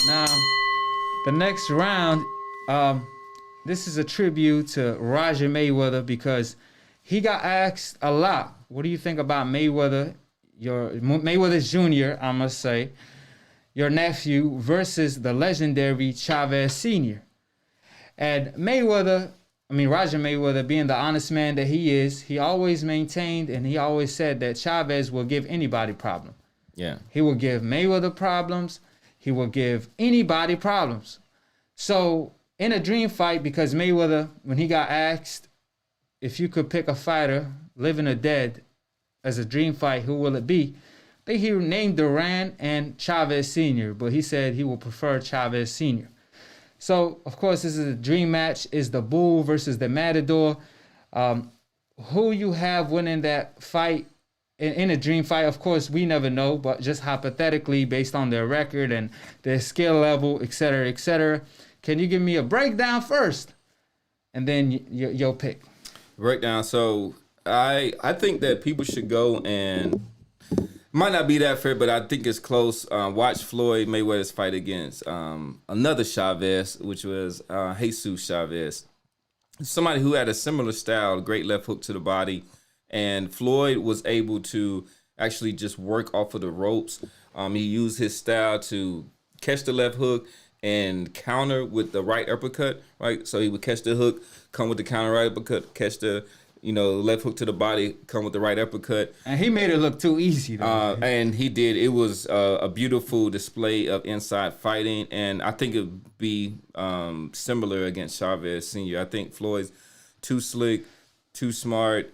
Now, the next round, this is a tribute to Roger Mayweather because he got asked a lot. What do you think about Mayweather, Mayweather Jr., I must say, your nephew versus the legendary Chavez Sr.? And Roger Mayweather, being the honest man that he is, he always maintained and he always said that Chavez will give anybody problem. Yeah. He will give Mayweather problems. He will give anybody problems. So in a dream fight, because Mayweather, when he got asked if you could pick a fighter, living or dead, as a dream fight, who will it be? I think he named Duran and Chavez Sr., but he said he will prefer Chavez Sr. So, of course, this is a dream match. Is the Bull versus the Matador. Who you have winning that fight in a dream fight, of course, we never know, but just hypothetically, based on their record and their skill level, et cetera, can you give me a breakdown first? And then your pick. Breakdown. So, I think that people should go and... Might not be that fair, but I think it's close. Watch Floyd Mayweather's fight against another Chavez, which was Jesus Chavez. Somebody who had a similar style, great left hook to the body. And Floyd was able to actually just work off of the ropes. He used his style to catch the left hook and counter with the right uppercut, right? So he would catch the hook, come with the counter right uppercut, catch the left hook to the body, come with the right uppercut. And he made it look too easy, though. And he did. It was a beautiful display of inside fighting, and I think it would be similar against Chavez Sr. I think Floyd's too slick, too smart,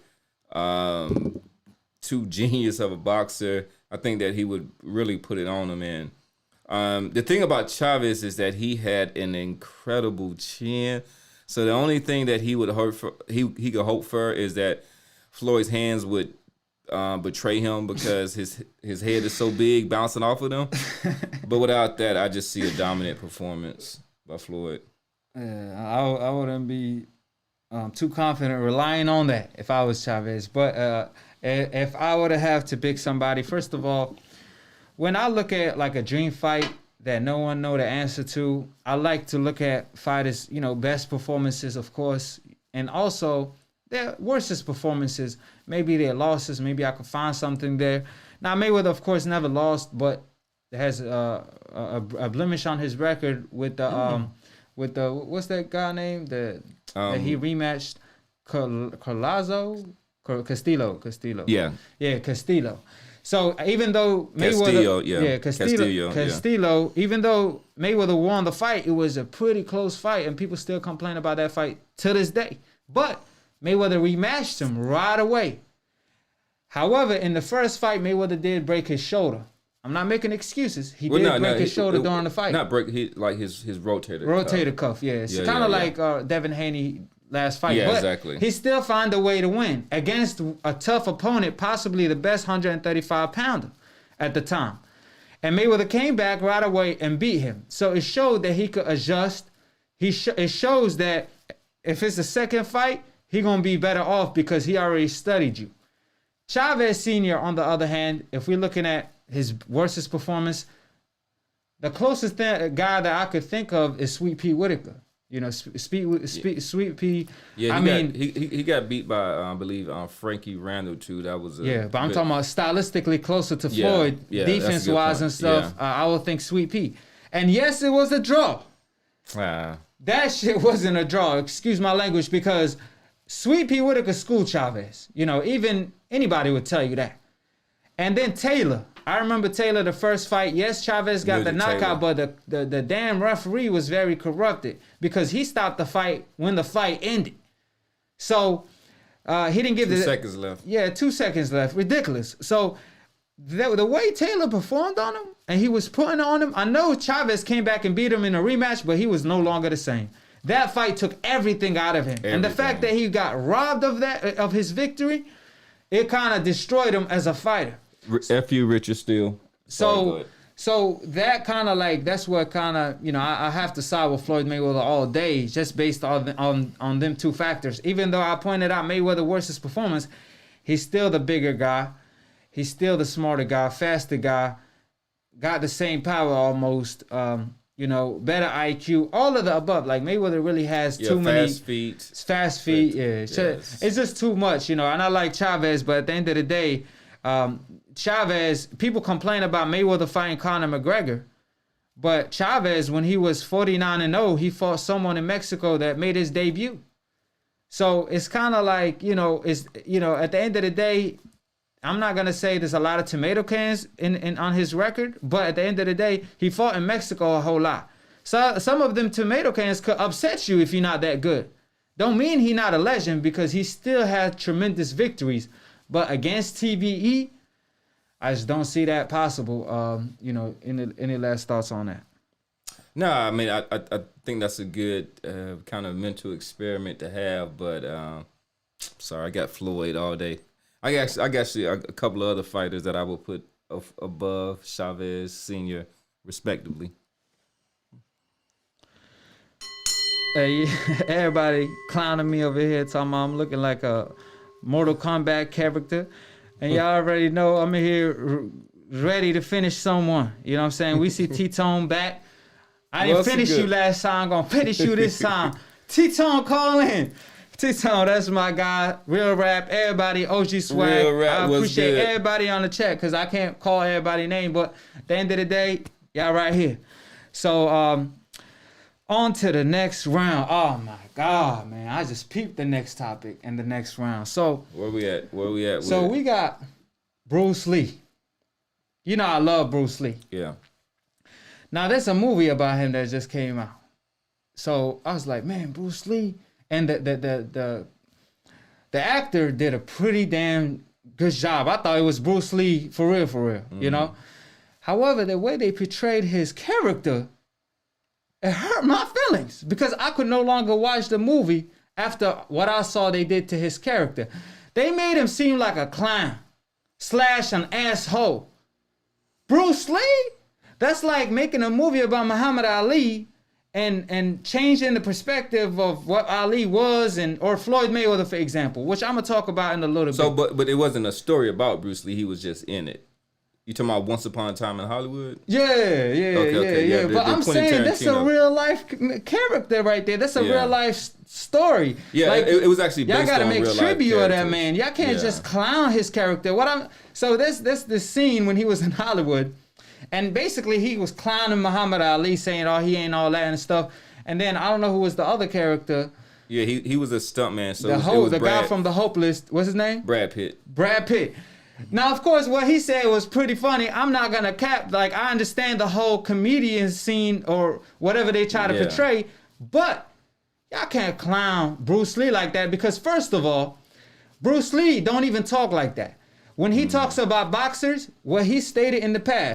too genius of a boxer. I think that he would really put it on him. And the thing about Chavez is that he had an incredible chin. So the only thing that he could hope for is that Floyd's hands would betray him because his head is so big, bouncing off of them. But without that, I just see a dominant performance by Floyd. Yeah, I wouldn't be too confident relying on that if I was Chavez. But if I were to have to pick somebody, first of all, when I look at like a dream fight that no one know the answer to, I like to look at fighters, best performances, of course, and also their worstest performances, maybe their losses, maybe I could find something there. Now, Mayweather, of course, never lost, but has a blemish on his record with the what's that guy name that he rematched, Castillo. Yeah, Castillo. So even though Mayweather, Castillo, even though Mayweather won the fight, it was a pretty close fight, and people still complain about that fight to this day. But Mayweather rematched him right away. However, in the first fight, Mayweather did break his shoulder. I'm not making excuses. He did break his shoulder during the fight. Not break, his rotator. Rotator cuff, yeah. It's kind of like Devin Haney last fight. Yeah, but exactly. He still found a way to win against a tough opponent, possibly the best 135-pounder at the time. And Mayweather came back right away and beat him. So it showed that he could adjust. It shows that if it's a second fight, he's going to be better off because he already studied you. Chavez Sr., on the other hand, if we're looking at his worstest performance, the closest guy that I could think of is Sweet Pea Whitaker. Sweet Pea. Yeah, he got beat by I believe Frankie Randall too. That was but I'm talking about stylistically closer to Floyd, defense wise and stuff. Yeah. I would think Sweet Pea. And yes, it was a draw. That shit wasn't a draw. Excuse my language, because Sweet Pea Whitaker schooled Chavez. Even anybody would tell you that. And then Taylor. I remember Taylor, the first fight. Yes, Chavez got the knockout, but the damn referee was very corrupted because he stopped the fight when the fight ended. So he didn't give 2 seconds left. Yeah, 2 seconds left. Ridiculous. So the way Taylor performed on him and he was putting on him, I know Chavez came back and beat him in a rematch, but he was no longer the same. That fight took everything out of him. And the fact that he got robbed of his victory, it kind of destroyed him as a fighter. F.U. Richard Steele. So that kind of that's what kind of, I have to side with Floyd Mayweather all day just based on them two factors. Even though I pointed out Mayweather's worstest performance, he's still the bigger guy. He's still the smarter guy, faster guy. got the same power almost. You know, better IQ, all of the above. Like Mayweather really has too many fast feet. Yeah, yes. It's just too much, you know. And I like Chavez, but at the end of the day, Chavez. People complain about Mayweather fighting Conor McGregor, but Chavez, when he was 49-0, he fought someone in Mexico that made his debut. So it's kind of like, you know, at the end of the day, I'm not gonna say there's a lot of tomato cans in on his record, but at the end of the day, he fought in Mexico a whole lot. So some of them tomato cans could upset you if you're not that good. Don't mean he's not a legend, because he still had tremendous victories. But against TBE, I just don't see that possible. You know, any last thoughts on that? No, I mean, I think that's a good kind of mental experiment to have. But sorry, I got Floyd all day. I got actually a couple of other fighters that I will put above Chavez Sr. respectively. Hey, everybody clowning me over here, talking about I'm looking like a Mortal Kombat character. And y'all already know I'm here ready to finish someone. You know what I'm saying? We see T-Tone back. I didn't finish you last time. I'm going to finish you this time. T-Tone, call in. T-Tone, that's my guy. Real rap, everybody, OG swag. Real rap, I appreciate everybody on the chat, because I can't call everybody's name, but at the end of the day, y'all right here. So on to the next round. Oh my God, man. I just peeped the next topic in the next round. So where we at? So we got Bruce Lee. You know I love Bruce Lee. Yeah. Now there's a movie about him that just came out. So I was like, man, Bruce Lee. And the actor did a pretty damn good job. I thought it was Bruce Lee for real, you know? However, the way they portrayed his character, it hurt my feelings, because I could no longer watch the movie after what I saw they did to his character. They made him seem like a clown / an asshole. Bruce Lee? That's like making a movie about Muhammad Ali and changing the perspective of what Ali was, or Floyd Mayweather, for example, which I'm gonna talk about in a little bit. So, but it wasn't a story about Bruce Lee. He was just in it. You talking about Once Upon a Time in Hollywood? Yeah. Okay. But I'm saying that's a real life character right there. That's a real life story. Yeah, like, it was actually based on real life. Y'all gotta make tribute of that man. Y'all can't just clown his character. So that's the scene when he was in Hollywood. And basically, he was clowning Muhammad Ali, saying, "Oh, he ain't all that and stuff." And then I don't know who was the other character. Yeah, he was a stuntman. So the guy from The Hopeless, what's his name? Brad Pitt. Now, of course, what he said was pretty funny. I'm not gonna cap. Like, I understand the whole comedian scene or whatever they try to portray, but y'all can't clown Bruce Lee like that, because first of all, Bruce Lee don't even talk like that. When he talks about boxers, what he stated in the past.